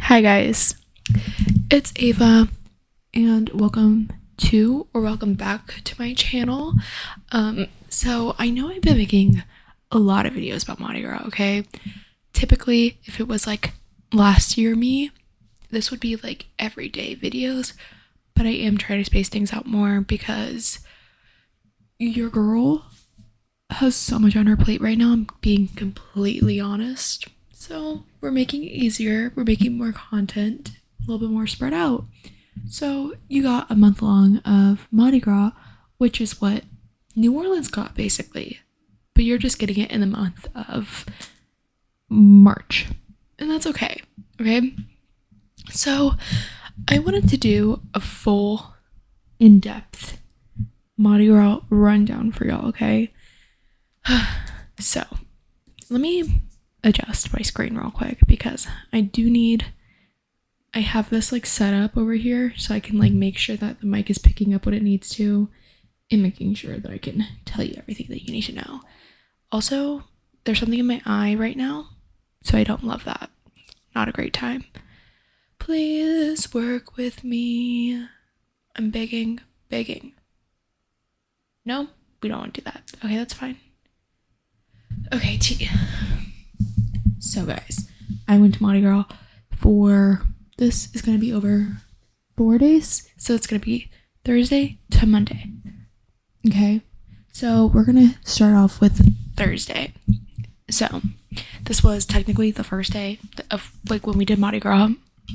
Hi guys, it's Ava and welcome back to my channel. So I know I've been making a lot of videos about Mardi Gras, okay? Typically, if it was like last year me, this would be like everyday videos, but I am trying to space things out more because your girl has so much on her plate right now. I'm being completely honest. So we're making it easier. We're making more content, a little bit more spread out. So you got a month long of Mardi Gras, which is what New Orleans got basically. But you're just getting it in the month of March. And that's okay. Okay? So I wanted to do a full, in-depth Mardi Gras rundown for y'all, okay? So let me adjust my screen real quick because I have this like set up over here so I can like make sure that the mic is picking up what it needs to and making sure that I can tell you everything that you need to know. Also, there's something in my eye right now, so I don't love that. Not a great time. Please work with me. I'm begging. No, we don't want to do that. Okay, that's fine. Okay, so guys, I went to Mardi Gras this is going to be over 4 days. So it's going to be Thursday to Monday. Okay, so we're going to start off with Thursday. So this was technically the first day of like when we did Mardi Gras.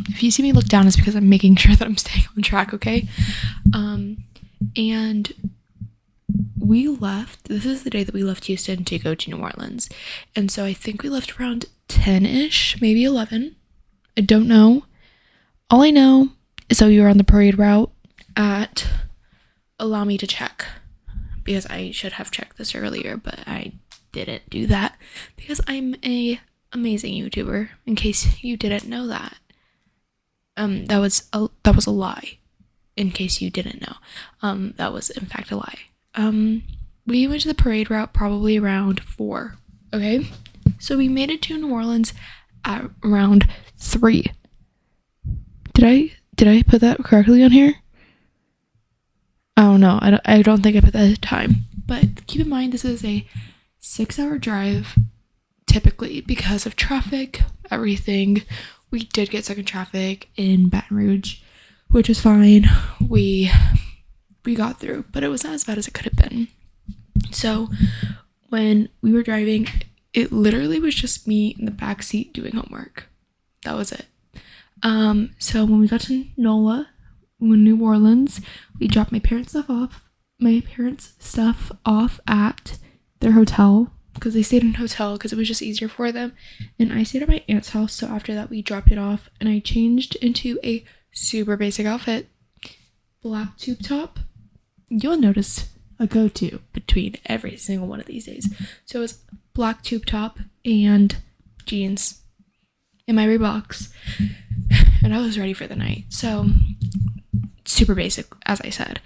If you see me look down, it's because I'm making sure that I'm staying on track, okay? And we left, this is the day that we left Houston to go to New Orleans. And so I think we left around 10-ish, maybe 11. I don't know. All I know is that we were on the parade route at, allow me to check, because I should have checked this earlier, but I didn't do that because I'm a amazing YouTuber, in case you didn't know that. That was a lie, in case you didn't know. That was in fact a lie. We went to the parade route probably around 4, okay? So we made it to New Orleans at around 3. Did I put that correctly on here? I don't know. I don't think I put that time. But keep in mind, this is a 6-hour drive, typically, because of traffic, everything. We did get stuck in traffic in Baton Rouge, which is fine. We got through, but it was not as bad as it could have been. So when we were driving, it literally was just me in the back seat doing homework. That was it. So when we got to New Orleans, we dropped my parents' stuff off at their hotel because they stayed in a hotel because it was just easier for them. And I stayed at my aunt's house. So after that, we dropped it off and I changed into a super basic outfit. Black tube top. You'll notice a go-to between every single one of these days. So it was black tube top and jeans in my Reeboks. And I was ready for the night. So super basic, as I said.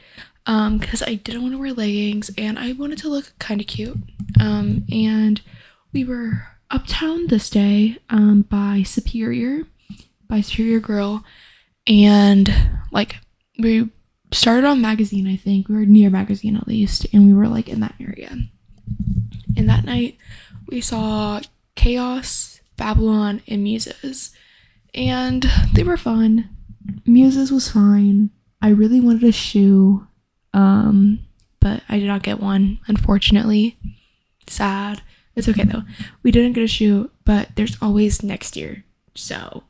Because I didn't want to wear leggings and I wanted to look kind of cute. And we were uptown this day by Superior Grill. And like we started on Magazine, I think. We were near Magazine at least, and we were like in that area. And that night we saw Chaos, Babylon, and Muses. And they were fun. Muses was fine. I really wanted a shoe, but I did not get one, unfortunately. Sad. It's okay though. We didn't get a shoe, but there's always next year. So,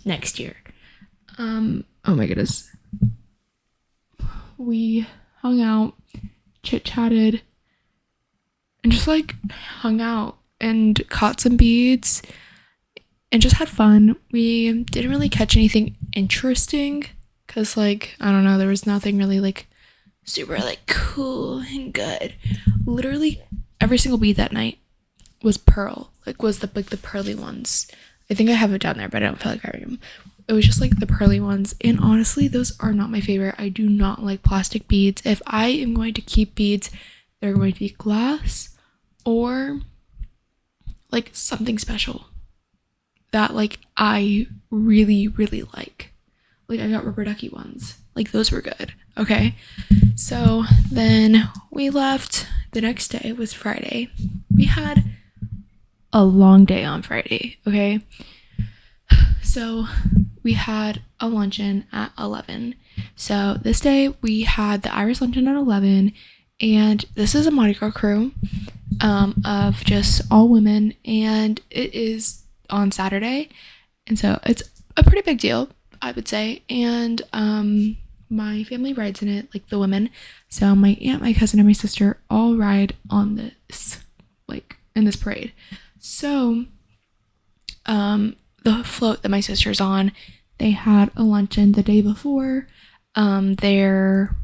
next year. Oh my goodness. We hung out, chit-chatted, and just like hung out and caught some beads and just had fun. We didn't really catch anything interesting because like, I don't know, there was nothing really like super like cool and good. Literally every single bead that night was pearl, was the pearly ones. I think I have it down there, but I don't feel like carrying them. It was just like the pearly ones, and honestly those are not my favorite. I do not like plastic beads. If I am going to keep beads, they're going to be glass or like something special. that like I really, really like. Like I got rubber ducky ones. Like those were good. Okay. So then we left. The next day was Friday. We had a long day on Friday. Okay. So we had a luncheon at 11. So this day we had the Irish luncheon at 11, and this is a Mardi Gras crew of just all women, and it is on Saturday, and so it's a pretty big deal, I would say. And my family rides in it, like the women. So my aunt, my cousin, and my sister all ride on this, like in this parade. So the float that my sister's on, they had a luncheon the day before their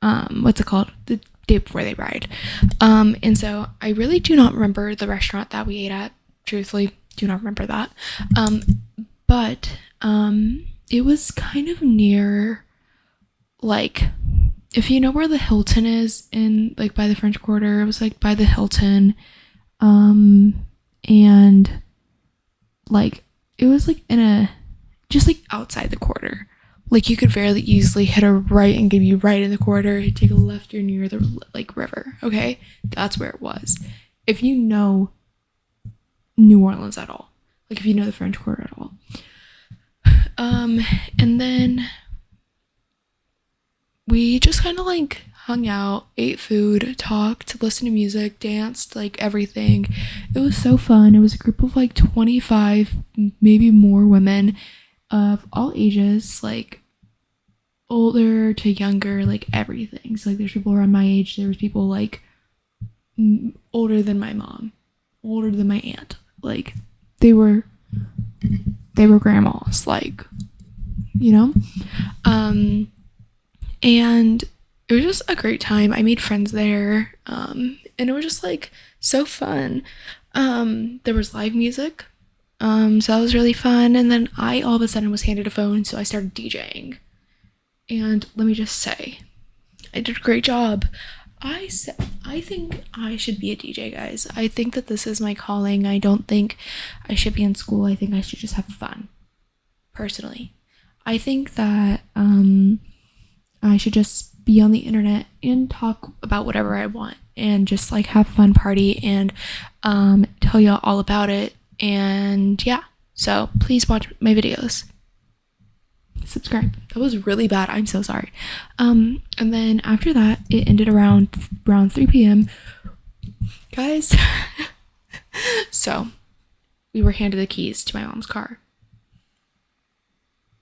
what's it called, the day before they ride. And so I really do not remember the restaurant that we ate at. Truthfully, do not remember that. But it was kind of near, like, if you know where the Hilton is in, like, by the French Quarter. It was like by the Hilton, and like it was like in a, just like outside the quarter. Like you could fairly easily hit a right and give you right in the quarter. You take a left, you're near the like river. Okay, that's where it was. If you know New Orleans at all, like if you know the French Quarter at all. And then we just kind of like hung out, ate food, talked, listened to music, danced, like everything. It was so fun. It was a group of like 25, maybe more women of all ages, like older to younger, like everything. So like there's people around my age, there was people like older than my mom, older than my aunt. Like they were grandmas, like, you know. And it was just a great time. I made friends there, and it was just like so fun. There was live music, so that was really fun. And then I all of a sudden was handed a phone, so I started DJing. And let me just say, I did a great job. I think I should be a DJ, guys. I think that this is my calling. I don't think I should be in school. I think I should just have fun. Personally, I think that I should just be on the internet and talk about whatever I want and just like have fun, party, and tell y'all all about it. And yeah, so please watch my videos, subscribe. That was really bad, I'm so sorry. And then after that, it ended around 3 p.m. guys. So we were handed the keys to my mom's car.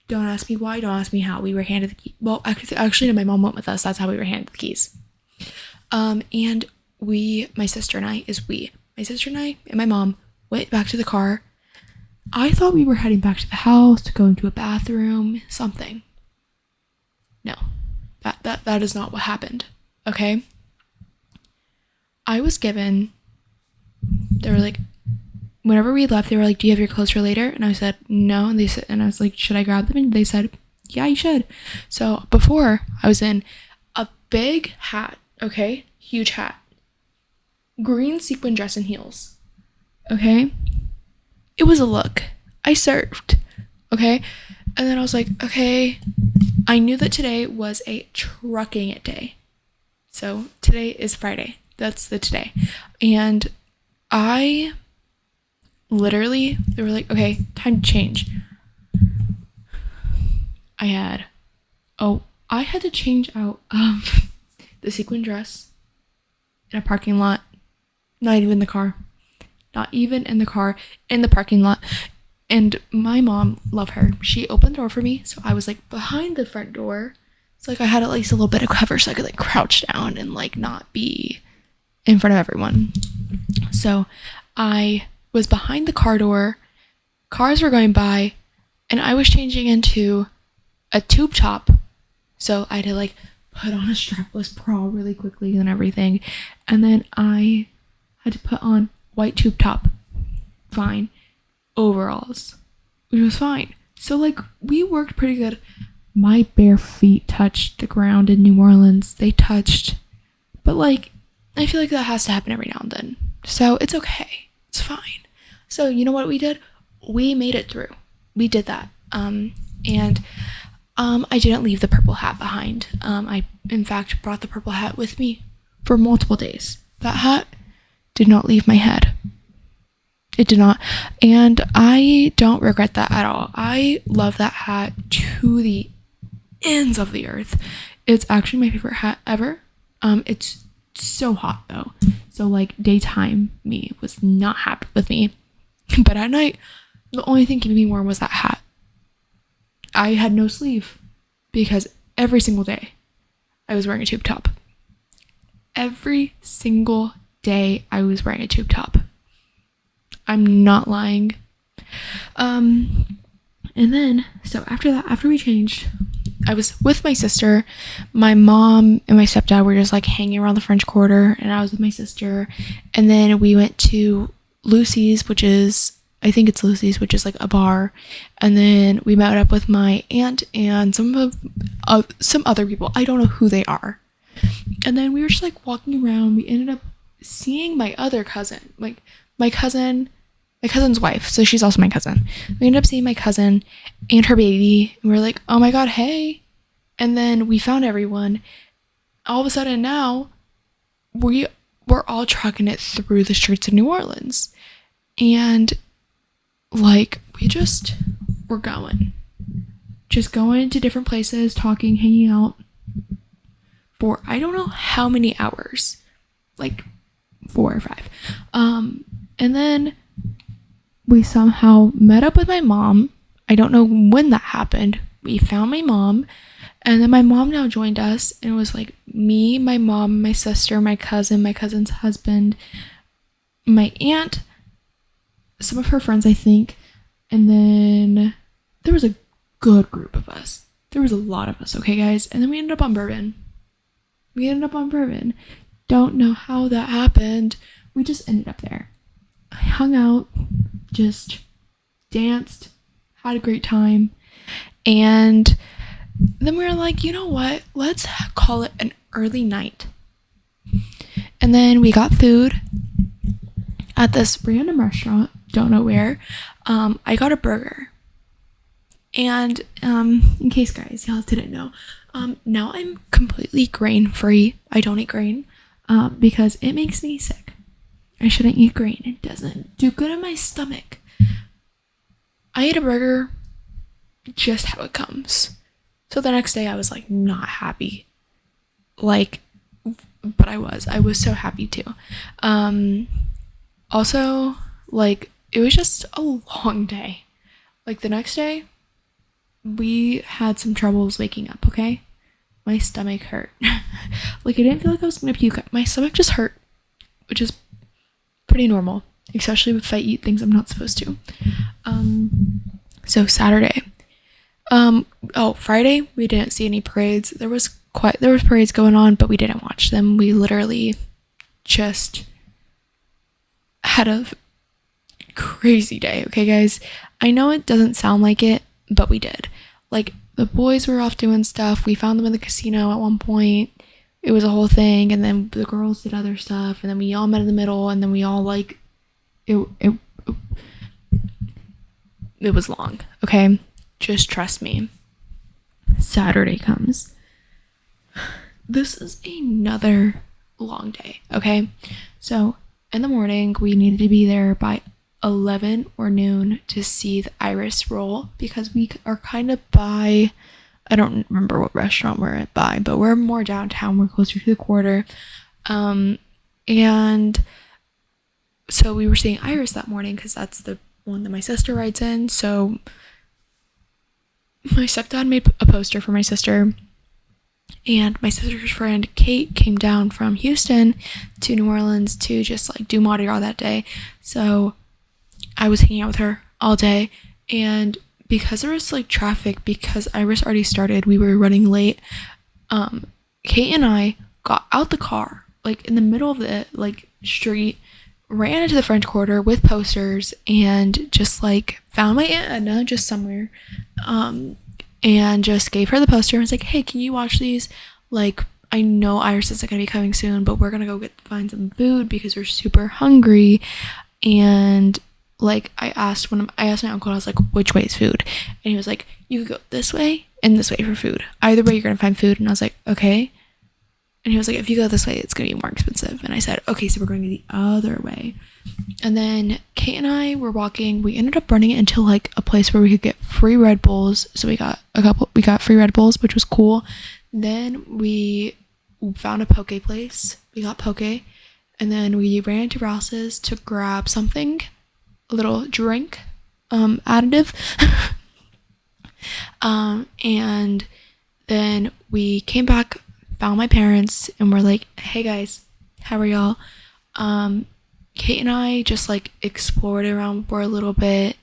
Don't ask me why, don't ask me how. We were handed the keys. Well, actually, no, my mom went with us. That's how we were handed the keys. And my sister and I and my mom went back to the car. I thought we were heading back to the house to go into a bathroom, something. No, that is not what happened, okay? I was given, they were like, whenever we left, they were like, do you have your clothes for later? And I said, no. And they said, and I was like, should I grab them? And they said, yeah, you should. So before, I was in a big hat, okay? Huge hat. Green sequin dress and heels, okay? It was a look. I served, okay? And then I was like, okay. I knew that today was a trucking it day. So today is Friday. That's the today. And I literally, they were like, okay, time to change. I had to change out the sequin dress in a parking lot. Not even in the car. Not even in the car, in the parking lot. And my mom, love her, she opened the door for me, so I was like behind the front door. So like I had at least a little bit of cover so I could like crouch down and like not be in front of everyone. So I was behind the car door, cars were going by, and I was changing into a tube top. So I had to like put on a strapless bra really quickly and everything. And then I had to put on white tube top, fine, overalls, which was fine. So like we worked pretty good. My bare feet touched the ground in New Orleans. They touched, but like I feel like that has to happen every now and then. So it's okay. It's fine. So you know what we did? we made it through. We did that. And I didn't leave the purple hat behind. I, in fact, brought the purple hat with me for multiple days. That hat did not leave my head. It did not. And I don't regret that at all. I love that hat to the ends of the earth. It's actually my favorite hat ever. It's so hot though. So like daytime me was not happy with me. But at night, the only thing keeping me warm was that hat. I had no sleeve because every single day I was wearing a tube top. Every single day I was wearing a tube top. I'm not lying. And then, so after that, after we changed, I was with my sister. My mom and my stepdad were just like hanging around the French Quarter, and I was with my sister. And then we went to Lucy's, which is, I think it's Lucy's, which is like a bar. And then we met up with my aunt and some other people. I don't know who they are. And then we were just like walking around. We ended up seeing my other cousin, like my cousin's wife. So she's also my cousin. We ended up seeing my cousin and her baby. And we were like, oh my God, hey. And then we found everyone. All of a sudden now, we're all trucking it through the streets of New Orleans. And like, we're going. Just going to different places, talking, hanging out for I don't know how many hours. Like 4 or 5. And then we somehow met up with my mom. I don't know when that happened. We found my mom, and then my mom now joined us, and it was like me, my mom, my sister, my cousin, my cousin's husband, my aunt, some of her friends, I think, and then there was a good group of us. There was a lot of us, okay, guys? And then we ended up on bourbon. Don't know how that happened. We just ended up there. I hung out, just danced, had a great time, and then we were like, you know what? Let's call it an early night. And then we got food at this random restaurant, don't know where. I got a burger. And in case guys, y'all didn't know, now I'm completely grain free. I don't eat grain because it makes me sick. I shouldn't eat grain. It doesn't do good in my stomach. I ate a burger just how it comes. So the next day I was like not happy. Like, but I was so happy too. Also, like, it was just a long day. Like the next day we had some troubles waking up, okay? My stomach hurt. Like I didn't feel like I was gonna puke. My stomach just hurt, which is pretty normal, especially if I eat things I'm not supposed to. So Saturday. Friday we didn't see any parades. There was parades going on, but we didn't watch them. We literally just had a crazy day, okay guys? I know it doesn't sound like it, but we did. Like the boys were off doing stuff. We found them in the casino at one point. It was a whole thing, and then the girls did other stuff, and then we all met in the middle, and then we all like it was long, okay? Just trust me. Saturday comes. This is another long day, okay? So in the morning, we needed to be there by 11 or noon to see the Iris roll because we are kind of by, I don't remember what restaurant we're at by, but we're more downtown. We're closer to the quarter. And so we were seeing Iris that morning because that's the one that my sister rides in. So my stepdad made a poster for my sister, and my sister's friend Kate came down from Houston to New Orleans to just like do Mardi Gras that day. So I was hanging out with her all day, and because there was like traffic, because Iris already started, we were running late. Kate and I got out the car like in the middle of the like street, ran into the French Quarter with posters, and just like found my Aunt Edna just somewhere, and just gave her the poster and was like, hey, can you watch these? Like, I know Iris is gonna be coming soon, but we're gonna go find some food because we're super hungry, and like I asked my uncle, I was like, which way is food? And he was like, you could go this way and this way for food. Either way you're gonna find food. And I was like, okay. And he was like, if you go this way, it's gonna be more expensive. And I said, okay, so we're going the other way. And then Kate and I were walking. We ended up running into like a place where we could get free Red Bulls. So we got free Red Bulls, which was cool. Then we found a poke place. We got poke. And then we ran to Rouse's to grab something, a little drink, additive. And then we came back, found my parents, and we're like, hey guys, how are y'all? Kate and I just like explored around for a little bit,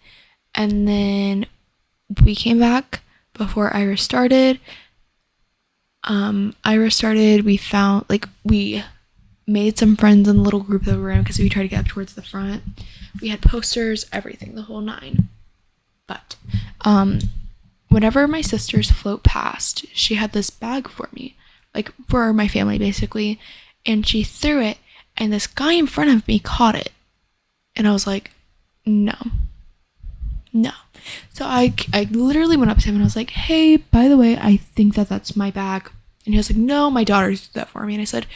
and then we came back before Ira started. We found, like, we made some friends in the little group that we were in because we tried to get up towards the front. We had posters, everything, the whole nine. But whenever my sisters float past, she had this bag for me, like for my family basically, and she threw it, and this guy in front of me caught it, and I was like, no. So I literally went up to him and I was like, hey, by the way, I think that's my bag. And he was like, no, my daughter threw that for me. And I said,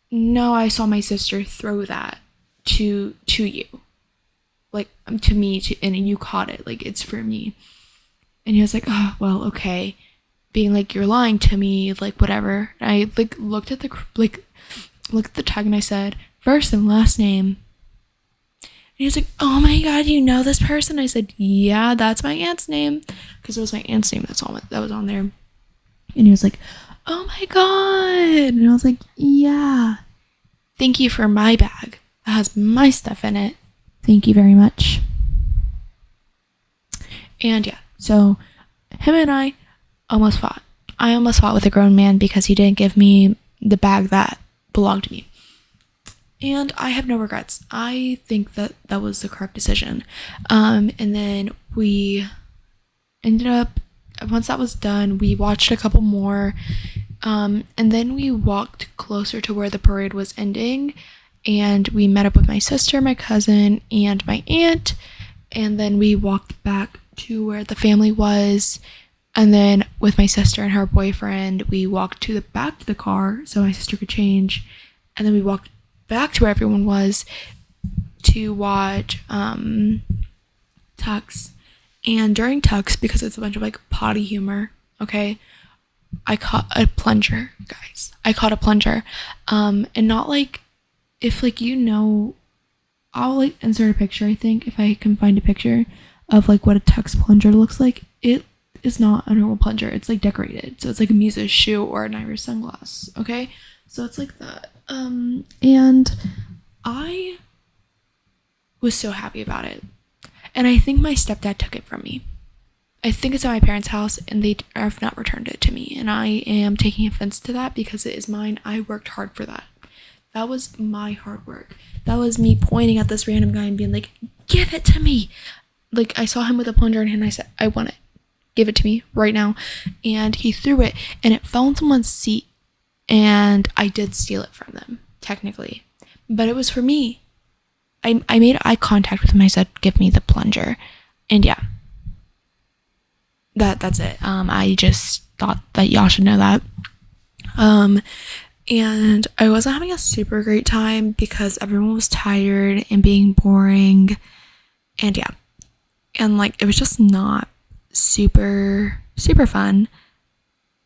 no, I saw my sister throw that to you, like to me, and you caught it, like it's for me. And he was like, oh, well, okay, being like, you're lying to me, like whatever. And I like looked at the tag and I said, first and last name. And he was like, oh my god, you know this person? I said, yeah, that's my aunt's name, because it was my aunt's name that was on there. And he was like, oh my god. And I was like, yeah, thank you for my bag that has my stuff in it, thank you very much. And yeah, so him and I almost fought. I almost fought with a grown man because he didn't give me the bag that belonged to me. And I have no regrets. I think that was the correct decision. And then we ended up, once that was done, we watched a couple more. And then we walked closer to where the parade was ending. And we met up with my sister, my cousin, and my aunt. And then we walked back to where the family was. And then with my sister and her boyfriend, we walked to the back of the car so my sister could change. And then we walked back to where everyone was to watch Tux. And during Tux, because it's a bunch of like potty humor, okay, I caught a plunger, guys. I caught a plunger. And not like, if like, you know, I'll like insert a picture, I think, if I can find a picture of like what a Tux plunger looks like. It is not a normal plunger. It's like decorated. So it's like a Muse's shoe or an Irish sunglass. Okay. So it's like that. And I was so happy about it. And I think my stepdad took it from me. I think it's at my parents' house and they have not returned it to me. And I am taking offense to that because it is mine. I worked hard for that. That was my hard work. That was me pointing at this random guy and being like, give it to me. Like, I saw him with a plunger in hand and I said, I want it. Give it to me right now. And he threw it and it fell in someone's seat. And I did steal it from them, technically. But it was for me. I made eye contact with him. I said, give me the plunger. And yeah. That's it. I just thought that y'all should know that. And I wasn't having a super great time because everyone was tired and being boring. And yeah. And like, it was just not super fun.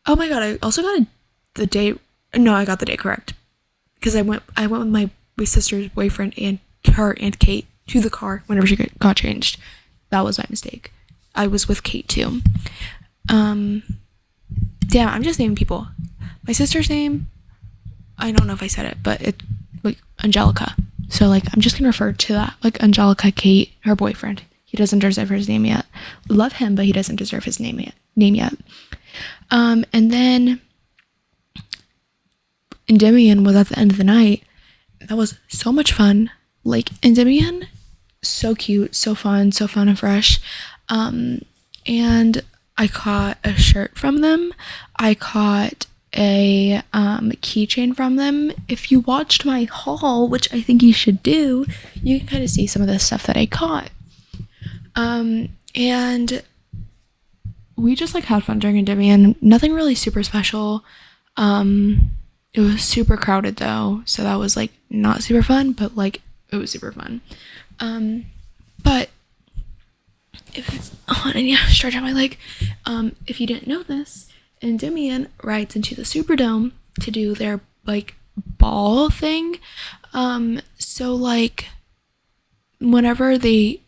Oh my god, I also got the date. No, I got the date correct. Because I went with my sister's boyfriend and her Aunt Kate to the car whenever she got changed. That was my mistake. I was with Kate too. Damn, I'm just naming people. My sister's name, I don't know if I said it, but it's like Angelica. So like, I'm just gonna refer to that like Angelica, Kate, her boyfriend. He doesn't deserve his name yet. Love him, but he doesn't deserve his name yet. And then Endymion was at the end of the night. That was so much fun. Like, Endymion, so cute, so fun and fresh. And I caught a shirt from them. I caught a keychain from them. If you watched my haul, which I think you should do, you can kind of see some of the stuff that I caught. And we just like had fun during Endymion. Nothing really super special. It was super crowded though, so that was like not super fun, but like it was super fun. But if and yeah, stretch out my leg. If you didn't know this, Endymion rides into the Superdome to do their like ball thing. So like whenever they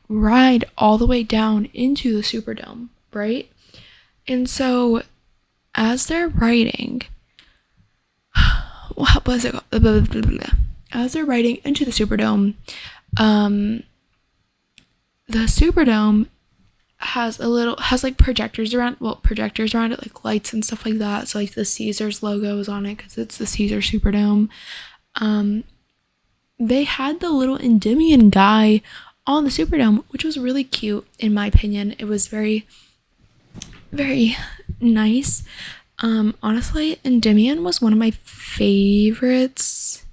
ride all the way down into the Superdome, right? And so as they're riding, what was it called? Blah, blah, blah, blah. As they're riding into the Superdome, the Superdome has like projectors around it, like lights and stuff like that. So like the Caesars logo is on it because it's the Caesar Superdome. They had the little Endymion guy on the Superdome, which was really cute in my opinion. It was very, very nice. Honestly, Endymion was one of my favorites.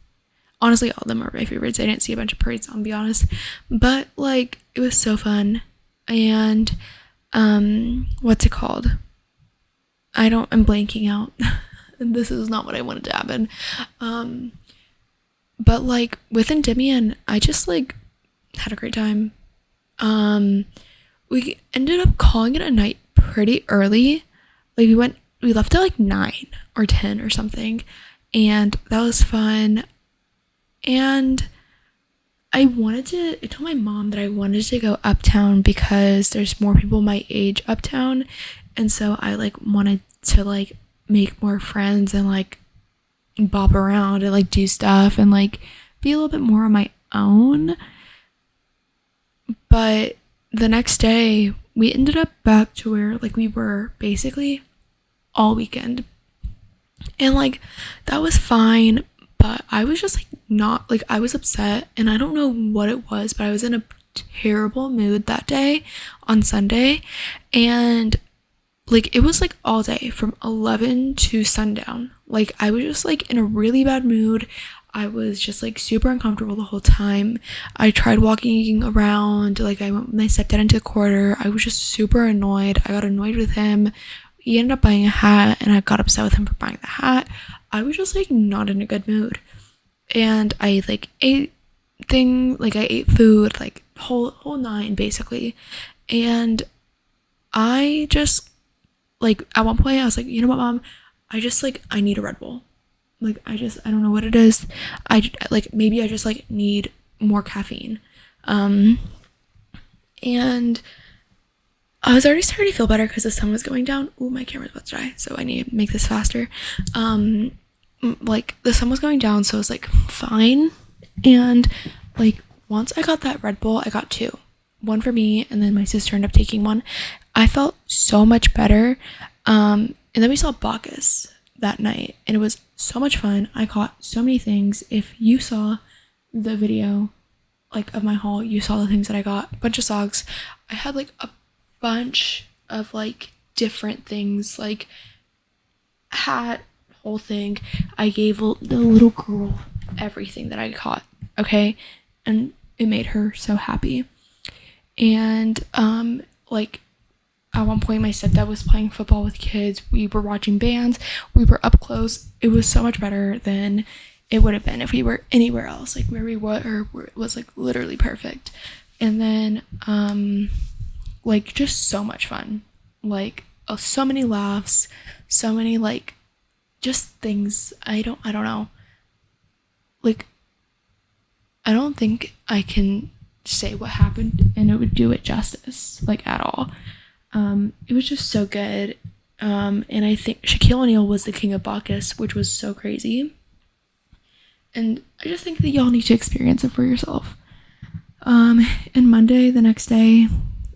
Honestly, all of them are my favorites. I didn't see a bunch of parades, I'll be honest, but like it was so fun. And what's it called? I'm blanking out. This is not what I wanted to happen. But like with Endymion, I just like had a great time. We ended up calling it a night pretty early. Like we left at like 9 or 10 or something, and that was fun. And I told my mom that I wanted to go uptown because there's more people my age uptown, and so I like wanted to like make more friends and like bop around and like do stuff and like be a little bit more on my own. But the next day we ended up back to where like we were basically all weekend, and like that was fine, but I was just like not like, I was upset and I don't know what it was, but I was in a terrible mood that day on Sunday, and like it was like all day from 11 to sundown. Like I was just like in a really bad mood. I was just like super uncomfortable the whole time. I tried walking around, like when I stepped out into the quarter, I was just super annoyed. I got annoyed with him. He ended up buying a hat and I got upset with him for buying the hat. I was just like not in a good mood. And I like ate food, like whole nine basically. And I just like at one point I was like, you know what, Mom, I need a Red Bull. Like I don't know what it is. Maybe I just like need more caffeine. And I was already starting to feel better because the sun was going down. Ooh, my camera's about to die, so I need to make this faster. Like the sun was going down, so I was like fine. And like once I got that Red Bull, I got 2. One for me, and then my sister ended up taking one. I felt so much better. And then we saw Bacchus that night, and it was so much fun. I caught so many things. If you saw the video like of my haul, you saw the things that I got. A bunch of socks. I had like a bunch of like different things, like hat, whole thing. I gave the little girl everything that I caught, okay? And it made her so happy. And like at one point my stepdad was playing football with kids. We were watching bands. We were up close. It was so much better than it would have been if we were anywhere else, like where we were, where it was like literally perfect. And then like just so much fun, like so many laughs, so many like just things. I don't know, like I don't think I can say what happened and it would do it justice, like at all. It was just so good. And I think Shaquille O'Neal was the king of Bacchus, which was so crazy. And I just think that y'all need to experience it for yourself. And Monday, the next day,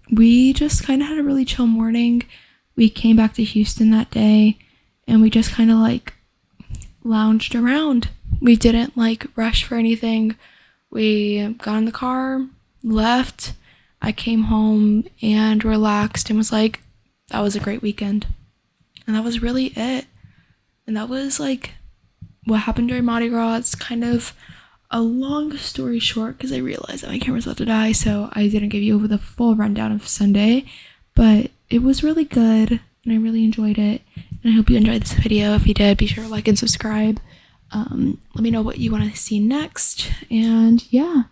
we just kind of had a really chill morning. We came back to Houston that day, and we just kind of like lounged around. We didn't like rush for anything. We got in the car, left. I came home and relaxed and was like, that was a great weekend. And that was really it. And that was like what happened during Mardi Gras. It's kind of a long story short, because I realized that my camera's about to die, so I didn't give you the full rundown of Sunday, but it was really good and I really enjoyed it, and I hope you enjoyed this video. If you did, be sure to like and subscribe. Let me know what you want to see next, and yeah.